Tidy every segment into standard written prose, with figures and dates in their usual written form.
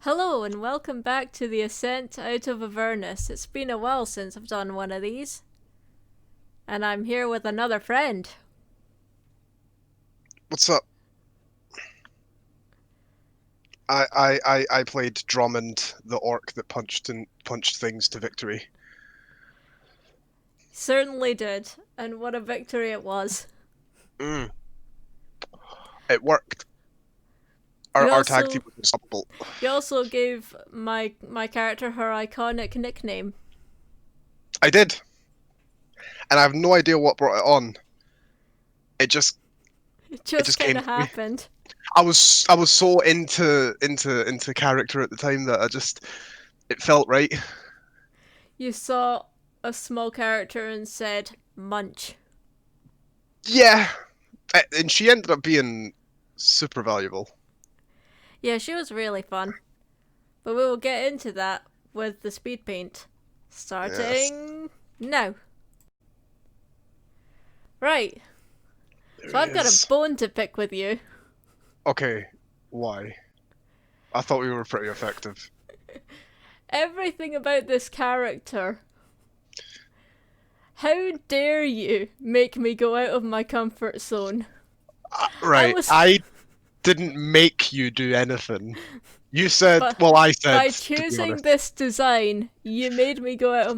Hello and welcome back to the Ascent out of Avernus. It's been a while since I've done one of these. And I'm here with another friend. What's up? I played Drummond, the orc that punched things to victory. Certainly did. And what a victory it was. Mm, it worked. You Our tag team also was unstoppable. you also gave my character her iconic nickname. I did, and I have no idea what brought it on. It just It it just just came kinda to me. happened. I was so into character at the time that it felt right. You saw a small character and said, Munch. Yeah, and she ended up being super valuable. Yeah, she was really fun. But we will get into that with the speed paint. Yes, Starting now. Right. there So he I've got a is. bone to pick with you. Okay, why? I thought we were pretty effective. Everything about this character. How dare you make me go out of my comfort zone? I Right, was. I didn't make you do anything. You said, But well, I said, by to be choosing honest. this design, you made me go out of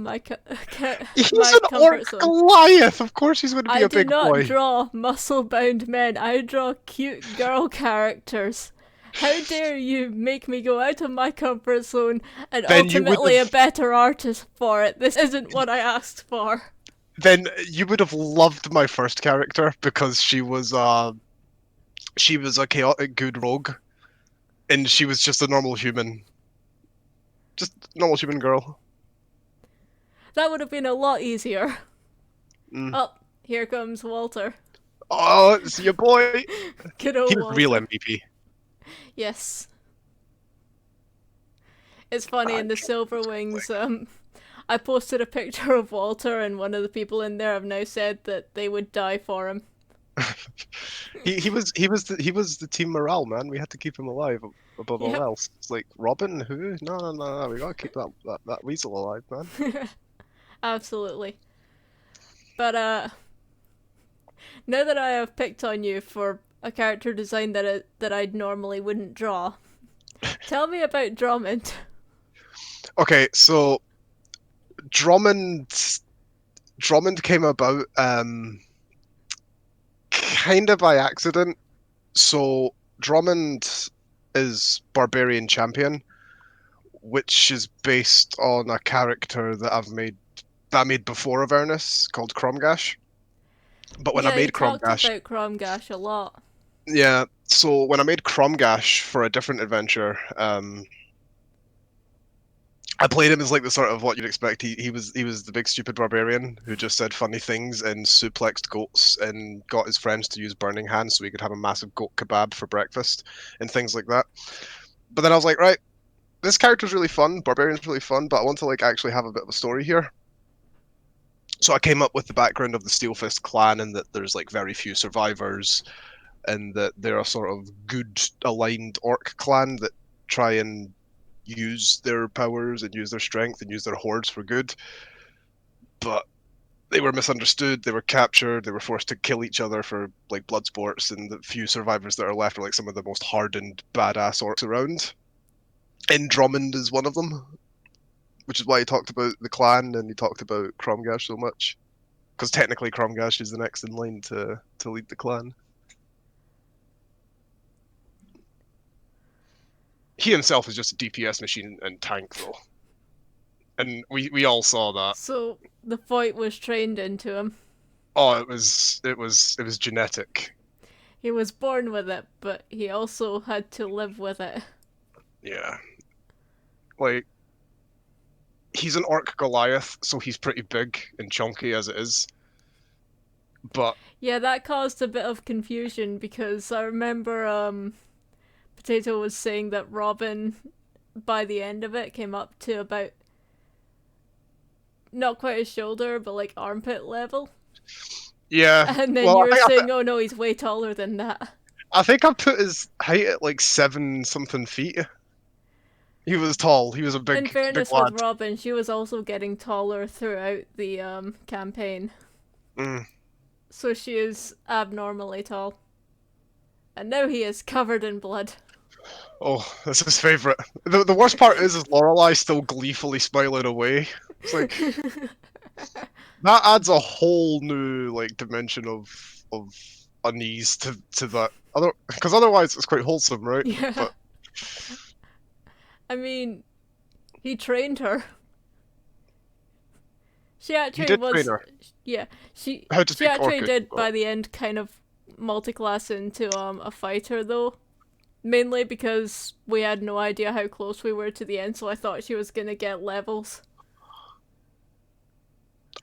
He's my an orc comfort zone. Goliath. Of course he's going to be I a do big not boy. draw muscle bound men, I draw cute girl characters. How dare you make me go out of my comfort zone and Then you would ultimately a have, better artist for it? This isn't what I asked for. then you would have loved my first character because she was a chaotic good rogue, and she was just a normal human, just normal human girl. That would have been a lot easier. Mm. Oh, here comes Walter. Oh, it's your boy. Good He old was real Walter. MVP. Yes. It's funny in the Silver Wings, I posted a picture of Walter and one of the people in there have now said that they would die for him. He was the team morale, man. We had to keep him alive above all Yep. else. It's like Robin, who? No, no, no, no. We gotta keep that weasel alive, man. Absolutely. But now that I have picked on you for a character design that I normally wouldn't draw, tell me about Drummond. Okay, so Drummond Drummond came about kind of by accident. So Drummond is Barbarian Champion, which is based on a character that I made before Avernus called Cromgash. But when I Yeah, you made talked Cromgash, about Cromgash a lot. yeah. So when I made Cromgash for a different adventure, I played him as like the sort of what you'd expect. He was the big stupid barbarian who just said funny things and suplexed goats and got his friends to use burning hands so he could have a massive goat kebab for breakfast and things like that. But then I was like, right, this character's really fun, barbarian's really fun, but I want to like actually have a bit of a story here. So I came up with the background of the Steelfist clan and that there's like very few survivors and that they're a sort of good aligned orc clan that try and use their powers and use their strength and use their hordes for good. But they were misunderstood, they were captured, they were forced to kill each other for like blood sports, and the few survivors that are left are like some of the most hardened, badass orcs around. And Drummond is one of them, which is why he talked about the clan and he talked about Cromgash so much. Because technically Cromgash is the next in line to lead the clan. He himself is just a DPS machine and tank though. And we all saw that. So the fight was trained into him. Oh, it was genetic. He was born with it, but he also had to live with it. Yeah. Like he's an orc Goliath, so he's pretty big and chunky as it is. But Yeah, that caused a bit of confusion because I remember Potato was saying that Robin by the end of it came up to about not quite his shoulder, but like armpit level. yeah, And then well, you were saying, oh no, he's way taller than that. I think I put his height at like 7 something feet. He was tall. He was a In big fairness with lad. Robin, she was also getting taller throughout the campaign. Mm. So she is abnormally tall. And now he is covered in blood. Oh, that's his favorite. The worst part is Lorelai still gleefully smiling away. It's like that adds a whole new like dimension of unease to that. Other because otherwise it's quite wholesome, right? Yeah. But I mean, he trained her. She he actually did train was, her yeah. She how to she speak actually Orcish. did Well, by the end kind of multi-class into a fighter though, mainly because we had no idea how close we were to the end, so I thought she was gonna get levels.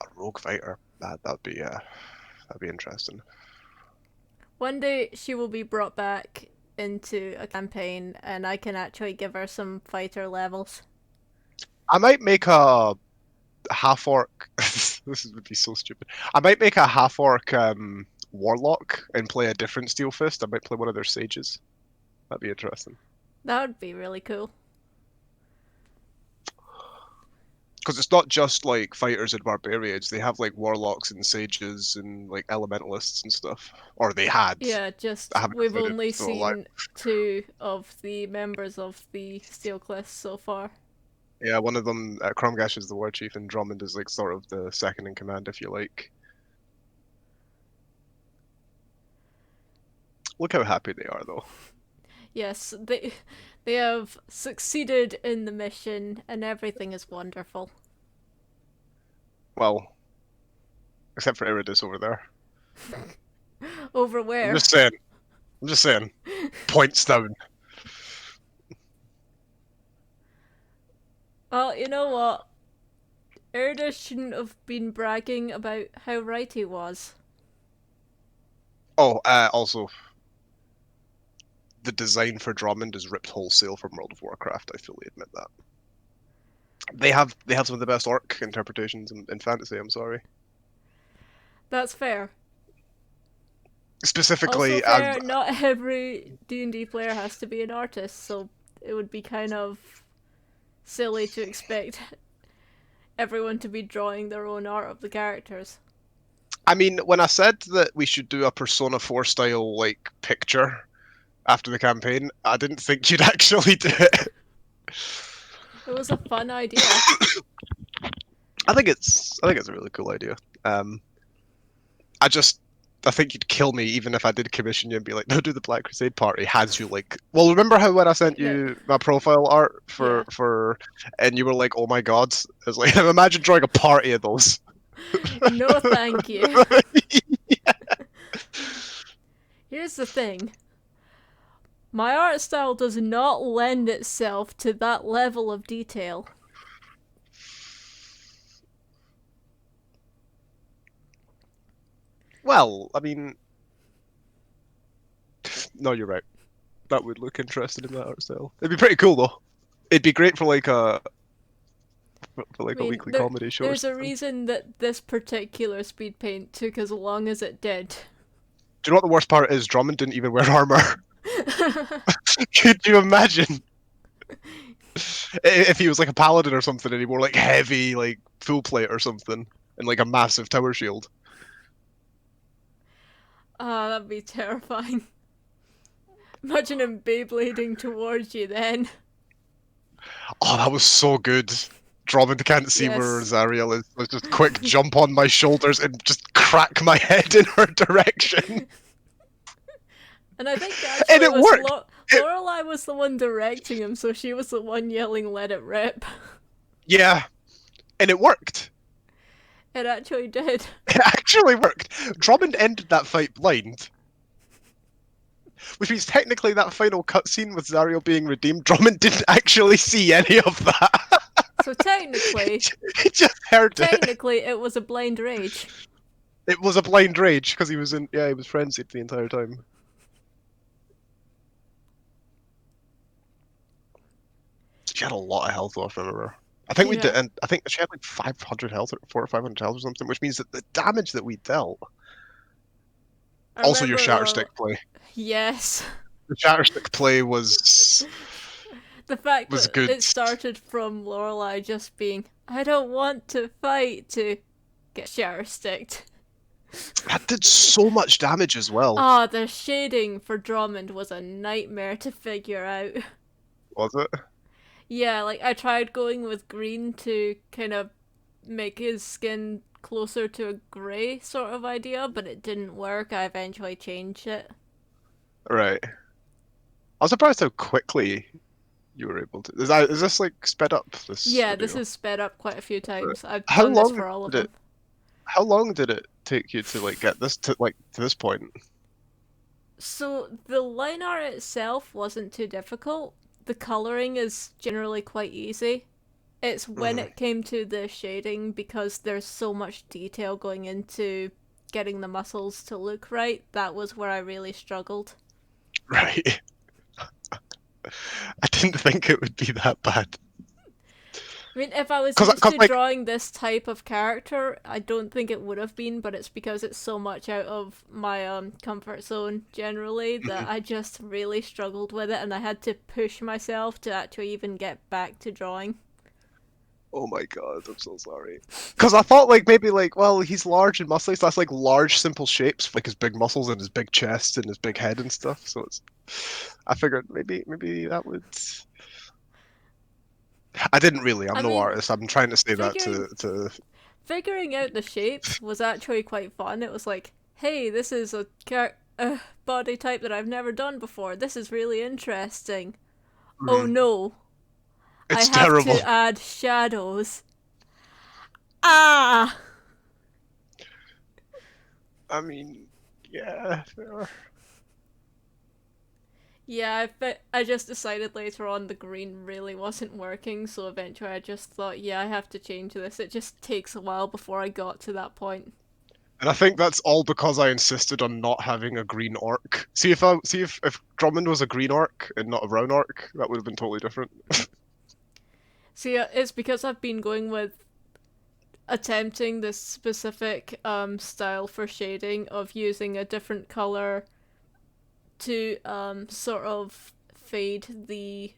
a rogue fighter. That'd be interesting. One day she will be brought back into a campaign, and I can actually give her some fighter levels. I might make a half orc. Would be so stupid. I might make a half orc warlock and play a different steel fist. I might play one of their sages. That'd be interesting. That would be really cool. Because it's not just like fighters and barbarians. They have like warlocks and sages and like elementalists and stuff. Or they had. Yeah, I just haven't we've decided if only they're still alive. seen two of the members of the Steel Cliffs so far. Yeah, one of them, Cromgash is the war chief, and Drummond is like sort of the second in command, if you like. Look how happy they are, though. Yes, they have succeeded in the mission, and everything is wonderful. Well, except for Iridus over there. Over I'm where? just saying. I'm just saying. Points down. Well, you know what? Erda shouldn't have been bragging about how right he was. Oh, also, the design for Drummond is ripped wholesale from World of Warcraft. I fully admit that. They have some of the best orc interpretations in fantasy. I'm sorry. That's fair. Also Specifically, fair, not every D&D player has to be an artist, so it would be kind of silly to expect everyone to be drawing their own art of the characters. I mean, when I said that we should do a Persona 4 style like picture after the campaign, I didn't think you'd actually do it. It was a fun idea. I think it's a really cool idea. Um, I just I think you'd kill me even if I did commission you and be like, no, do the Black Crusade party. Has you like, well, remember how when I sent No, you my profile art yeah. and you were like, oh my god, I was like, imagine drawing a party of those. No, thank you. Here's the thing. My art style does not lend itself to that level of detail. Well, I mean, no, you're right. That would look interesting in that art style. It'd be pretty cool though. It'd be great for I like a mean, weekly comedy show or there's a something. reason that this particular speed paint took as long as it did. Do you know what the worst part is? Drummond didn't even wear armor. Could you imagine if he was like a paladin or something and he wore like heavy like full plate or something and like a massive tower shield? Ah, that'd be terrifying. Imagine him Beyblading towards you then. Oh, that was so good. Drummond can't see where Yes. Zariel is. Let's just quick jump on my shoulders and just crack my head in her direction. And I think And actually it it was worked. Lorelai was the one directing him, so she was the one yelling, "Let it rip." Yeah, and it worked. It actually did. It actually worked. Drummond ended that fight blind, which means technically that final cutscene with Zariel being redeemed, Drummond didn't actually see any of that. So technically, He just heard it. technically it was a blind rage. It was a blind rage because he was he was frenzied the entire time. She had a lot of health off, remember? I think we did, Yeah. and I think she had like 500 health, or 400 or 500 health or something, which means that the damage that we dealt. I Also, your remember Shatterstick play. yes. The Shatterstick play was The fact was that good. it started from Lorelai just being, I don't want to fight, to get shower sticked. That did so much damage as well. Ah, the shading for Drummond was a nightmare to figure out. Was it? Yeah, like I tried going with green to kind of make his skin closer to a grey sort of idea, but it didn't work. I eventually changed it. Right. I was surprised how quickly you were able to. Is this like sped up, this Yeah, this video? is sped up quite a few Right. times. I've How done this long for all of did it them. how long did it take you to like get this to this point? So the line art itself wasn't too difficult. The colouring is generally quite easy. It's when Mhm. it came to the shading, because there's so much detail going into getting the muscles to look right, that was where I really struggled. Right. I didn't think it would be that bad. I mean, if I was used Cause to like drawing this type of character, I don't think it would have been, but it's because it's so much out of my comfort zone generally that mhm. I just really struggled with it, and I had to push myself to actually even get back to drawing. Oh my god, I'm so sorry. Cause I thought like maybe like well he's large and muscly, so that's like large simple shapes, like his big muscles and his big chest and his big head and stuff. So it's I figured maybe that would. I didn't really. I'm I no mean, artist. I'm trying to say that figuring to. figuring out the shapes was actually quite fun. It was like, hey, this is a body type that I've never done before. This is really interesting. Oh Mm, no, I it's have terrible. to add shadows. Ah! I mean, yeah. Fair. Yeah, I just decided later on the green really wasn't working, so eventually I just thought, yeah, I have to change this. It just takes a while before I got to that point. And I think that's all because I insisted on not having a green orc. See if Drummond was a green orc and not a brown orc, that would have been totally different. See, it's because I've been going with attempting this specific style for shading of using a different color to sort of fade the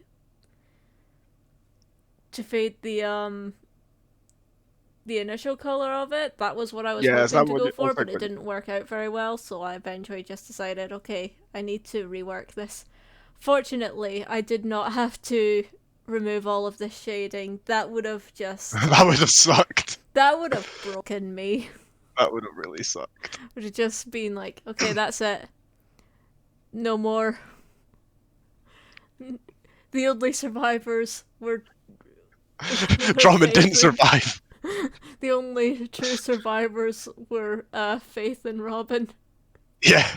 fade the initial color of it. That was what I was Yeah, is hoping that to what go it for, was but like? it didn't work out very well, so I eventually just decided, okay, I need to rework this. Fortunately, I did not have to remove all of the shading. That would have just That would have sucked. that would have broken me. That would have really sucked. Would have just been like, okay, that's it. No more. The only survivors were Drummond Faith didn't and survive. the only true survivors were Faith and Robin. Yeah.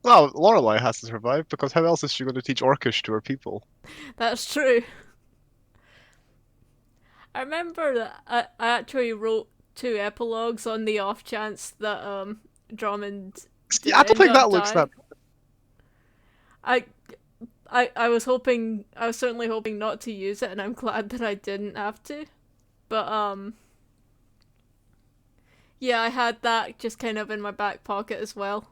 Well, Lorelai has to survive because how else is she going to teach Orcish to her people? That's true. I remember that I actually wrote two epilogues on the off chance that Drummond See, did I don't end think up that looks that. dying. I I was hoping, I was certainly hoping not to use it, and I'm glad that I didn't have to. But yeah, I had that just kind of in my back pocket as well.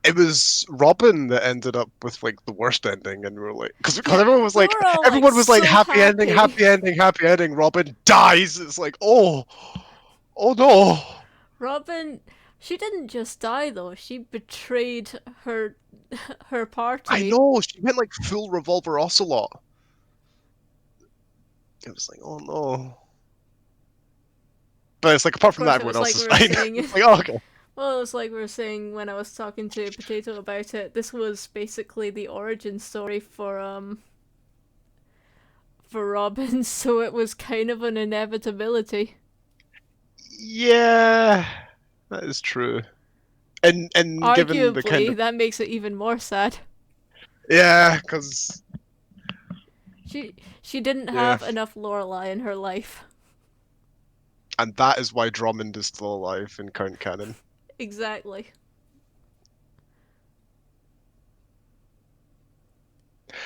It was Robin that ended up with like the worst ending, and we were like, because Yeah, we were all like everyone was like so happy ending, happy. happy ending, happy ending. Robin dies. It's like, oh no. Robin, she didn't just die though. She betrayed her I party. know she went like full revolver ocelot. It was like, oh no. But it's like apart Of from that, course, it everyone was else like is we were fine. saying. It's like, oh, okay. Well, it was like we were saying when I was talking to Potato about it. This was basically the origin story for Robin, so it was kind of an inevitability. Yeah, that is true. And given the kind Arguably, of that makes it even more sad. yeah, because She didn't yeah, have enough Lorelai in her life. and that is why Drummond is still alive in current canon. Exactly.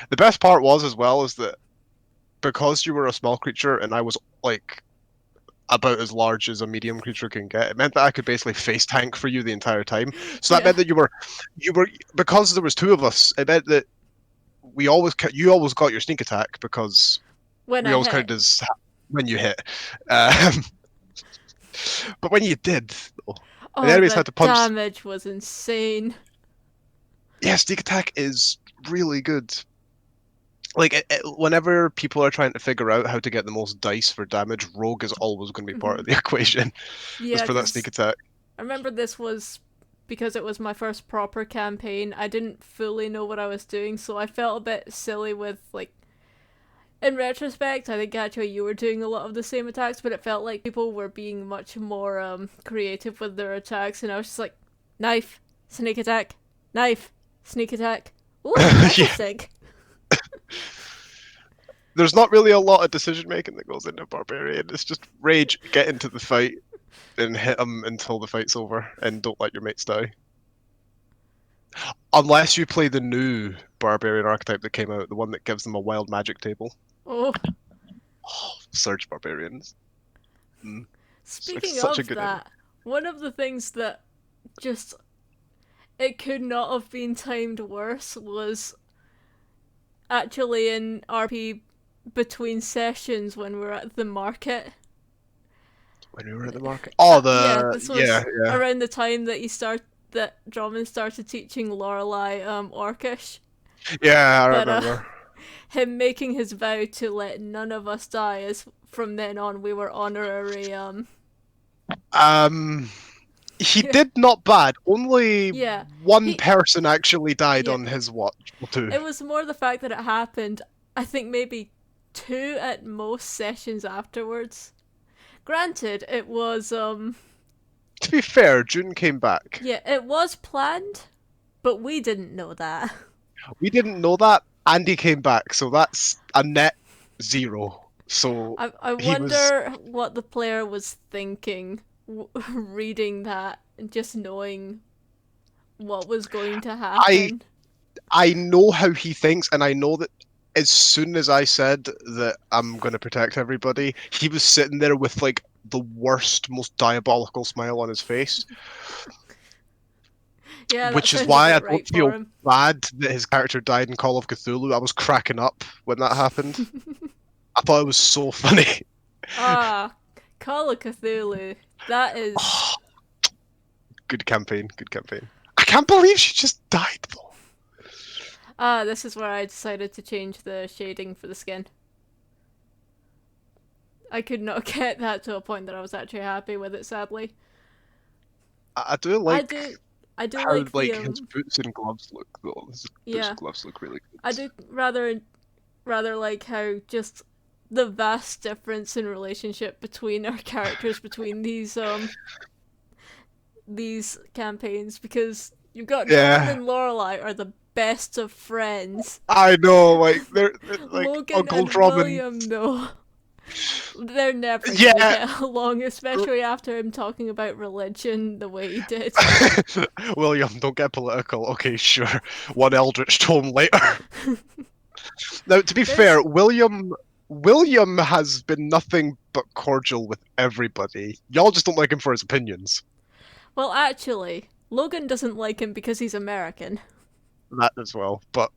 The best part was as well is that because you were a small creature and I was like about as large as a medium creature can get, it meant that I could basically face tank for you the entire time. So that Yeah. meant that you were because there was two of us. It meant that you always got your sneak attack because When we I always hit. counted as when you hit. Um, but when you did, though, and Oh, enemies the had to punch. damage was insane. Yeah, sneak attack is really good. Like whenever people are trying to figure out how to get the most dice for damage, rogue is always going to be part Hmm. of the equation, just Yeah, for that sneak because attack. I remember this was because it was my first proper campaign. I didn't fully know what I was doing, so I felt a bit silly with like. In retrospect, I think actually you were doing a lot of the same attacks, but it felt like people were being much more creative with their attacks, and I was just like, knife, sneak attack, knife, sneak attack. Ooh, Yeah, interesting. there's not really a lot of decision making that goes into barbarian. It's just rage, get into the fight, and hit them until the fight's over, and don't let your mates die. Unless you play the new barbarian archetype that came out, the one that gives them a wild magic table. Oh, Oh, Surge barbarians. Mm. It's speaking such a of good enemy. that, one of the things that just it could not have been timed worse was actually in RP between sessions when we were at the market. When we were at the market. Oh, Yeah, the this yeah, was yeah, around the time that Drummond started teaching Lorelei Orcish. yeah. I But remember. him making his vow to let none of us die is from then on we were honorary Um, he yeah, did not bad. Only yeah. one He person actually died yeah. on his watch. Well, two. It was more the fact that it happened, I think maybe two at most sessions afterwards. Granted, it was To be fair, June came back. yeah, it was planned, but we didn't know that. We didn't know that. Andy came back, so that's a net zero. So I he was. wonder what the player was thinking reading that and just knowing what was going to I happen. I know how he thinks, and I know that as soon as I said that I'm going to protect everybody, he was sitting there with like the worst, most diabolical smile on his face, Yeah, that which is sounds why I about don't right for feel him. bad that his character died in Call of Cthulhu. I was cracking up when that happened. I thought it was so funny. Ah, Call of Cthulhu. That is. Oh, good campaign, good campaign. I can't believe she just died though. Ah, this is where I decided to change the shading for the skin. I could not get that to a point that I was actually happy with it, sadly. I do I like do. I do how like the like his boots and gloves look though. His boots yeah. and gloves look really I good. do rather like how just the vast difference in relationship between our characters between these campaigns, because you've got Drummond Yeah, and Lorelei are the best of friends. I know. Like they're like Logan Uncle and Drummond. William though, they're never gonna Yeah, get along, especially after him talking about religion the way he did. William, don't get political. Okay, sure. One Eldritch Tome later. Now, to be There's fair, William has been nothing but cordial with everybody. Y'all just don't like him for his opinions. well, actually, Logan doesn't like him because he's American. That as well. But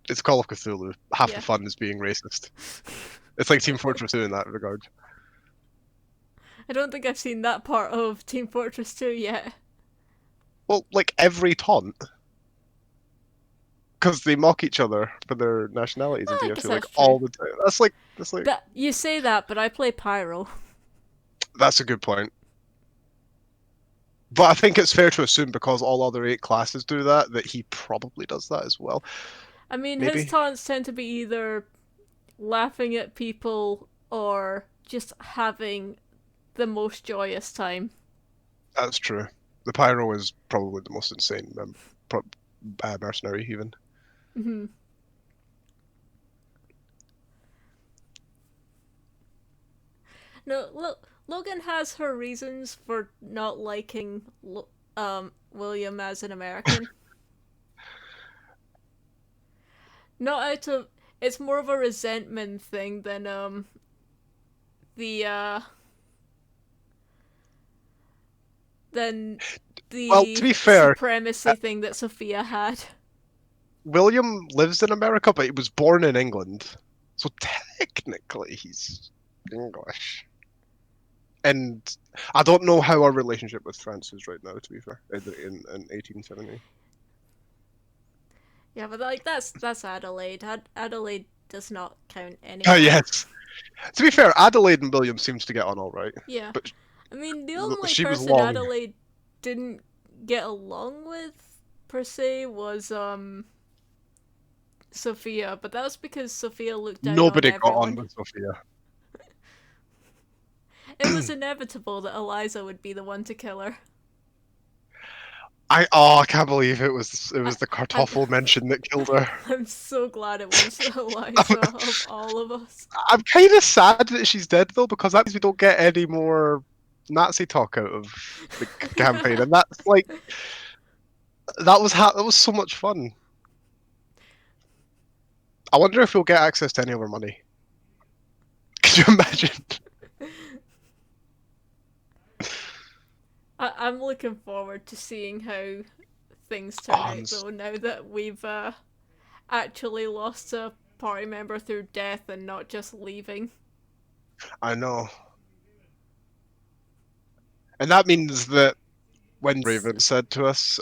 it's Call of Cthulhu. Half the Yeah. fun is being racist. It's like Team Fortress 2 in that regard. I don't think I've seen that part of Team Fortress 2 yet. Well, like every taunt. Because they mock each other for their nationalities in Well, I guess TF2 like that's true. all the time. That's like But you say that, but I play Pyro. that's a good point. But I think it's fair to assume because all other 8 classes do that, that he probably does that as well. I mean, his Maybe. taunts tend to be either laughing at people or just having the most joyous time. That's true. The Pyro is probably the most insane mercenary, even. Mm-hmm. No, look, Logan has her reasons for not liking William as an American. Not out of it's more of a resentment thing than the than Well, to the be fair, supremacy thing that Sophia had. William lives in America, but he was born in England, so technically he's English. And I don't know how our relationship with France is right now. To be fair, in 1870. Yeah, but like that's Adelaide. Adelaide does not count Oh anymore. yes. To be fair, Adelaide and William seems to get on all right, Yeah. but I mean, the only she was person long. Adelaide didn't get along with per se was Sophia, but that was because Sophia looked down on Nobody got on everyone. with Sophia. It was inevitable that Eliza would be the one to kill her. I can't believe it I, was the I'm Kartoffel mention that killed her. I'm so glad it was Eliza of all of us. I'm kind of sad that she's dead though, because that means we don't get any more Nazi talk out of the campaign, and that's like that was so much fun. I wonder if we'll get access to any of our money. Could you imagine? I'm looking forward to seeing how things turn out s- though. Now that we've actually lost a party member through death and not just leaving. I know, and that means that when Raven said to us,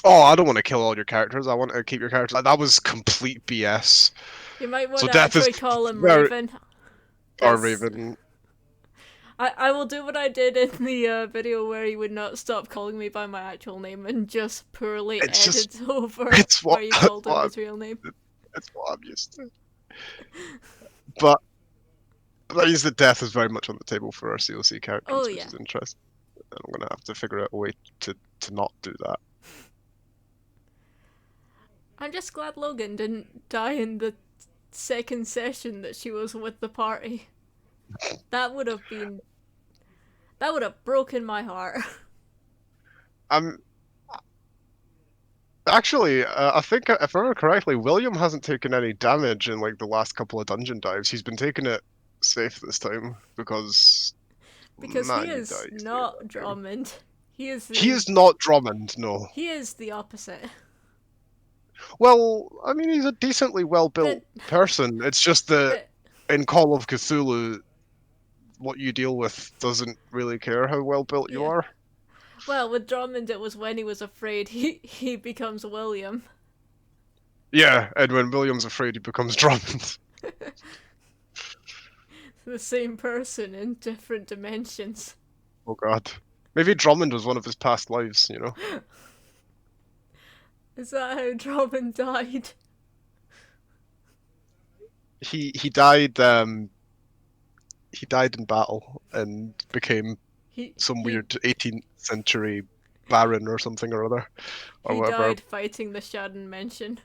"Oh, I don't want to kill all your characters. I want to keep your characters," like, that was complete BS. You might want So to death is actually call him very Raven. or That's Raven. I will do what I did in the video where he would not stop calling me by my actual name and just poorly It's just edit over where you called him his real name. it's what I'm used to. But that means that death is very much on the table for our COC Oh characters, which yeah. is interesting. And I'm gonna have to figure out a way to not do that. I'm just glad Logan didn't die in the second session that she was with the party. That would have been that would have broken my heart. I'm actually, I think if I remember correctly, William hasn't taken any damage in like the last couple of dungeon dives. He's been taking it safe this time because Because he man, you is died in not that game. Drummond. He is He the is not Drummond, no. he is the opposite. Well, I mean, he's a decently well-built That person. It's just that that in Call of Cthulhu, what you deal with doesn't really care how well-built you yeah. are. Well, with Drummond it was when he was afraid he becomes William. Yeah, and when William's afraid, he becomes Drummond. The same person in different dimensions. Oh god. Maybe Drummond was one of his past lives, you know? Is that how Drummond died? He died in battle and became He some he weird 18th century baron or something or other, or he whatever. died fighting the Shadden Mansion.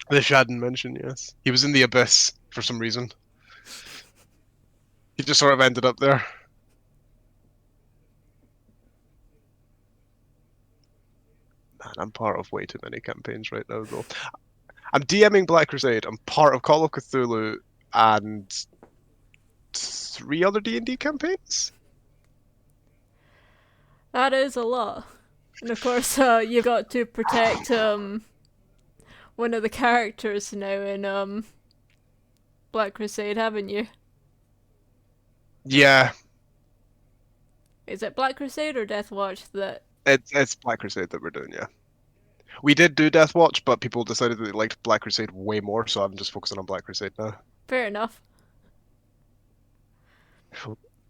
The Shadden mentioned, yes. He was in the abyss for some reason. He just sort of ended up there. Man, I'm part of way too many campaigns right now, though. I'm DMing Black Crusade. I'm part of Call of Cthulhu and 3 other D&D campaigns. That is a lot. And of course, you've got to protect one of the characters now in Black Crusade, haven't you? Yeah, Is it Black Crusade or Death Watch that? it's Black Crusade that we're doing. Yeah, we did do Death Watch, but people decided that they liked Black Crusade way more, so I'm just focusing on Black Crusade now. Fair enough.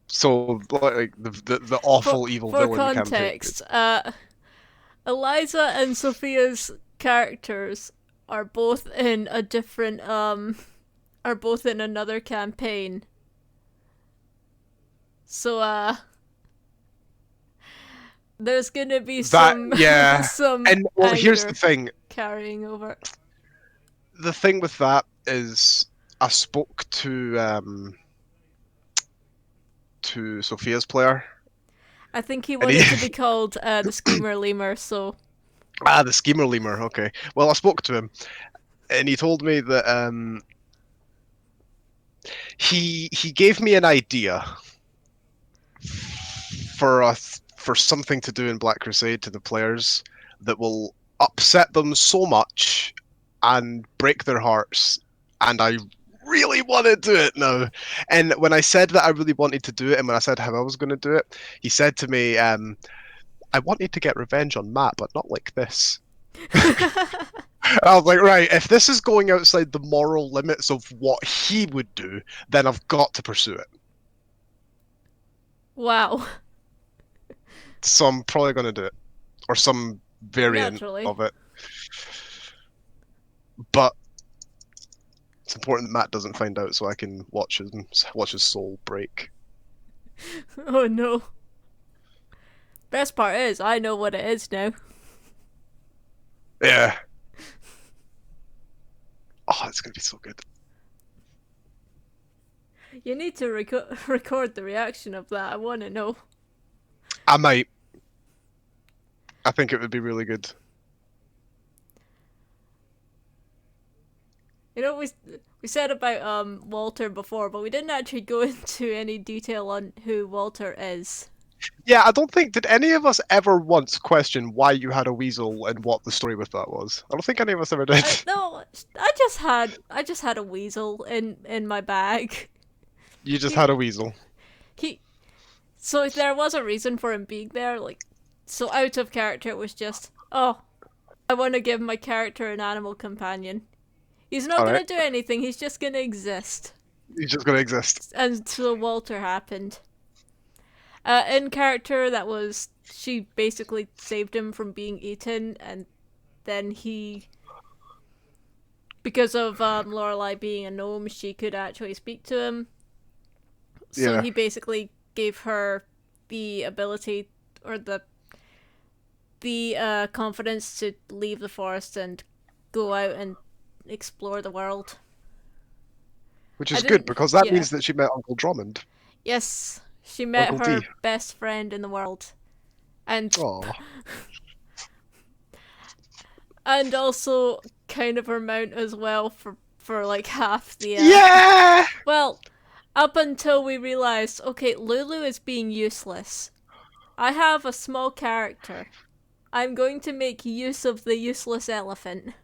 So like the awful evil For villain campaign. context, Eliza and Sophia's characters are both in a different are both in another campaign. So there's gonna be That some yeah, some and well, here's the anger thing. carrying over. The thing with that is I spoke to Sophia's player, I think he and wanted to be called the Schemer Lemur, so the schemer lemur. Okay, well I spoke to him, and he told me that he gave me an idea for something to do in Black Crusade to the players that will upset them so much and break their hearts, and I really want to do it now. And when I said that I really wanted to do it, and when I said how I was going to do it, he said to me, I wanted to get revenge on Matt, but not like this. I was like, right, if this is going outside the moral limits of what he would do, then I've got to pursue it. Wow. So I'm probably going to do it, or some variant Naturally. of it. But it's important that Matt doesn't find out, so I can watch his soul break. Oh no. Best part is, I know what it is now. Yeah. Oh, it's gonna be so good. You need to record the reaction of that. I want to know. I might. I think it would be really good. You know, we said about Walter before, but we didn't actually go into any detail on who Walter is. Yeah, I don't think did any of us ever once question why you had a weasel and what the story with that was. I don't think any of us ever did. No, I just had a weasel in my bag. You just He, had a weasel. he so there was a reason for him being there. Like, so out of character, it was just, oh, I want to give my character an animal companion. He's not All gonna right. do anything. He's just gonna exist. He's just gonna exist. And so Walter happened. In character, that was, she basically saved him from being eaten, and then he, because of Lorelai being a gnome, she could actually speak to him. So Yeah. he basically gave her the ability, or the confidence to leave the forest and go out and explore the world. Which I is good didn't. because that Yeah. means that she met Uncle Drummond. Yes, she met Uncle her D. best friend in the world, and Oh. also kind of her mount as well for like half the. Yeah. Well, up until we realized, okay, Lulu is being useless. I have a small character. I'm going to make use of the useless elephant.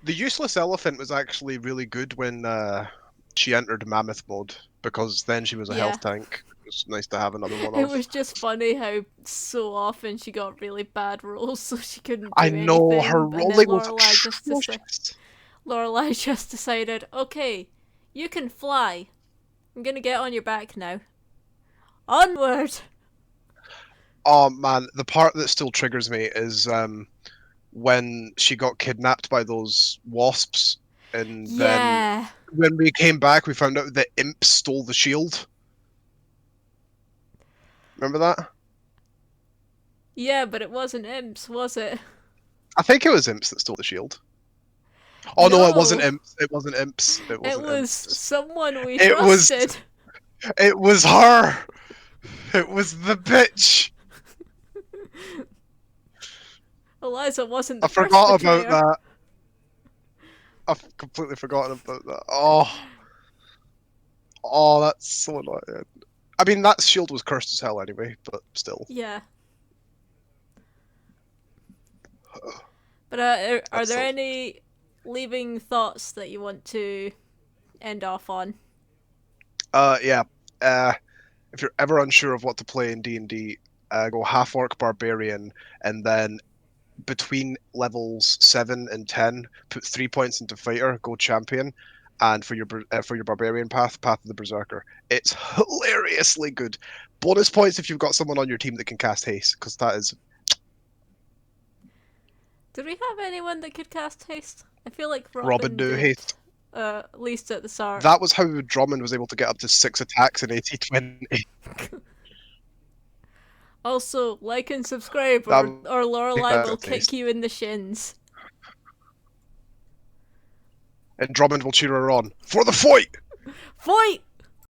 The useless elephant was actually really good when she entered mammoth mode because then she was a Yeah. health tank. It was nice to have another one It of. was just funny how so often she got really bad rolls, so she couldn't I do know her anything, and then rolling was atrocious. Lorelai just decided, okay, you can fly. I'm gonna get on your back now. Onward! Oh man, the part that still triggers me is when she got kidnapped by those wasps, and then Yeah. when we came back, we found out that imps stole the shield. Remember that? Yeah, but it wasn't imps, was it? I think it was imps that stole the shield. Oh no, it wasn't No. imps. It wasn't imps. It It wasn't was imps. someone we It was. trusted. It was her. It was the bitch. Eliza wasn't I the first forgot about betrayer. that. I've completely forgotten about that. Oh, oh, that's so annoying. I mean, that shield was cursed as hell anyway, but still. Yeah. But are That's there so. any leaving thoughts that you want to end off on? Yeah. Uh, if you're ever unsure of what to play in D&D, go half orc barbarian, and then between levels 7 and 10, put 3 points into fighter, go champion, and for your barbarian path of the berserker. It's hilariously good. Bonus points if you've got someone on your team that can cast haste, because that is. Did we have anyone that could cast haste? I feel like Robin Robin do did. haste. At least at the start. That was how Drummond was able to get up to 6 attacks in 80-20. Also, like and subscribe, That or Lorelai will kick haste. you in the shins. And Drummond will cheer her on for the fight. Fight!